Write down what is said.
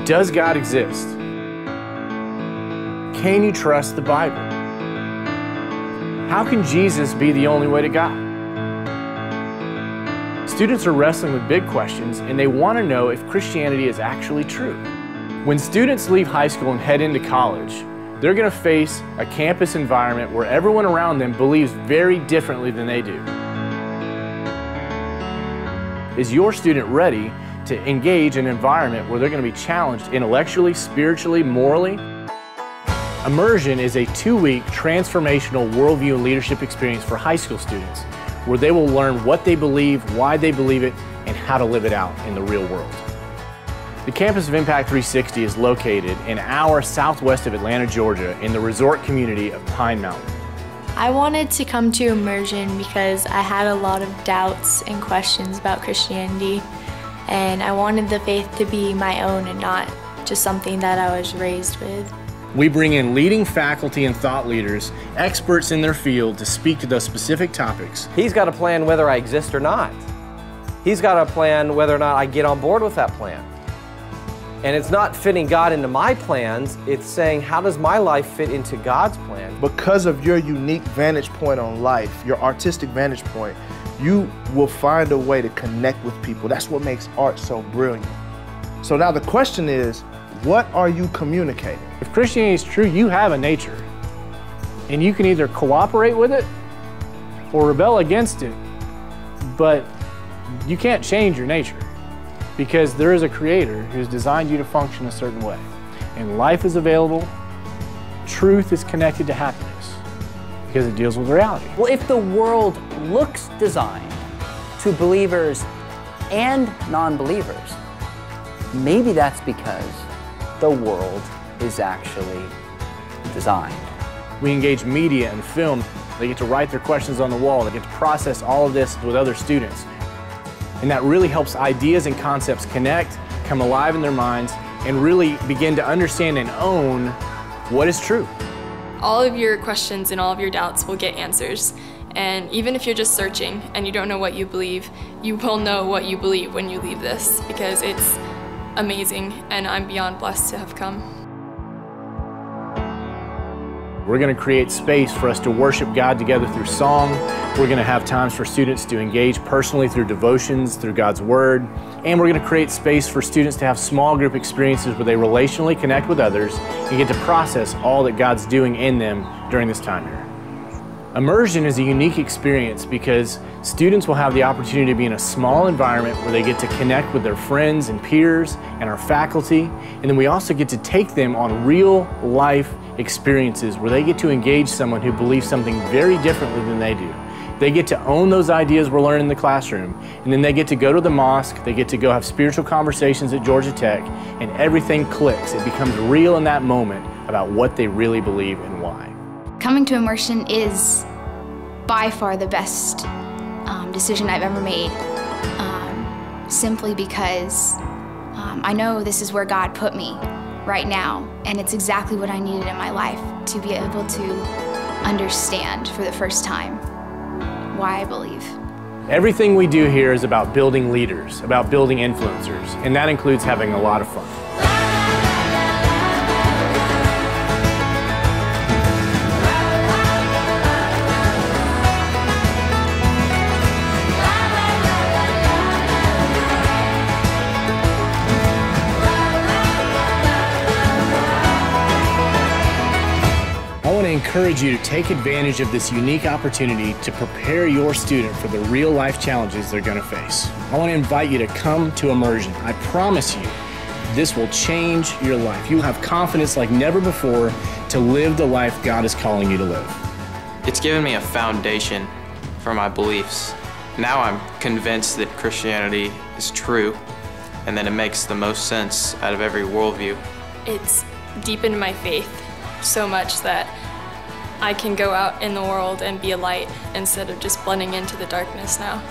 Does God exist? Can you trust the Bible? How can Jesus be the only way to God? Students are wrestling with big questions, and they want to know if Christianity is actually true. When students leave high school and head into college, they're going to face a campus environment where everyone around them believes very differently than they do. Is your student ready to engage in an environment where they're going to be challenged intellectually, spiritually, morally? Immersion is a 2-week transformational worldview and leadership experience for high school students where they will learn what they believe, why they believe it, and how to live it out in the real world. The campus of Impact 360 is located an hour southwest of Atlanta, Georgia, in the resort community of Pine Mountain. I wanted to come to Immersion because I had a lot of doubts and questions about Christianity, and I wanted the faith to be my own and not just something that I was raised with. We bring in leading faculty and thought leaders, experts in their field, to speak to those specific topics. He's got a plan whether I exist or not. He's got a plan whether or not I get on board with that plan. And it's not fitting God into my plans, it's saying, how does my life fit into God's plan? Because of your unique vantage point on life, your artistic vantage point, you will find a way to connect with people. That's what makes art so brilliant. So now the question is, what are you communicating? If Christianity is true, you have a nature. And you can either cooperate with it or rebel against it. But you can't change your nature because there is a creator who's designed you to function a certain way. And life is available. Truth is connected to happiness because it deals with reality. Well, if the world looks designed to believers and non-believers, maybe that's because the world is actually designed. We engage media and film. They get to write their questions on the wall. They get to process all of this with other students. And that really helps ideas and concepts connect, come alive in their minds, and really begin to understand and own what is true. All of your questions and all of your doubts will get answers. And even if you're just searching and you don't know what you believe, you will know what you believe when you leave this because it's amazing, and I'm beyond blessed to have come. We're going to create space for us to worship God together through song. We're going to have times for students to engage personally through devotions, through God's Word. And we're going to create space for students to have small group experiences where they relationally connect with others and get to process all that God's doing in them during this time here. Immersion is a unique experience because students will have the opportunity to be in a small environment where they get to connect with their friends and peers and our faculty, and then we also get to take them on real life experiences where they get to engage someone who believes something very differently than they do. They get to own those ideas we're learning in the classroom, and then they get to go to the mosque, they get to go have spiritual conversations at Georgia Tech, and everything clicks. It becomes real in that moment about what they really believe and why. Coming to Immersion is by far the best decision I've ever made, simply because I know this is where God put me right now, and it's exactly what I needed in my life to be able to understand for the first time why I believe. Everything we do here is about building leaders, about building influencers, and that includes having a lot of fun. I want to encourage you to take advantage of this unique opportunity to prepare your student for the real life challenges they're going to face. I want to invite you to come to Immersion. I promise you, this will change your life. You will have confidence like never before to live the life God is calling you to live. It's given me a foundation for my beliefs. Now I'm convinced that Christianity is true and that it makes the most sense out of every worldview. It's deepened my faith so much that I can go out in the world and be a light instead of just blending into the darkness now.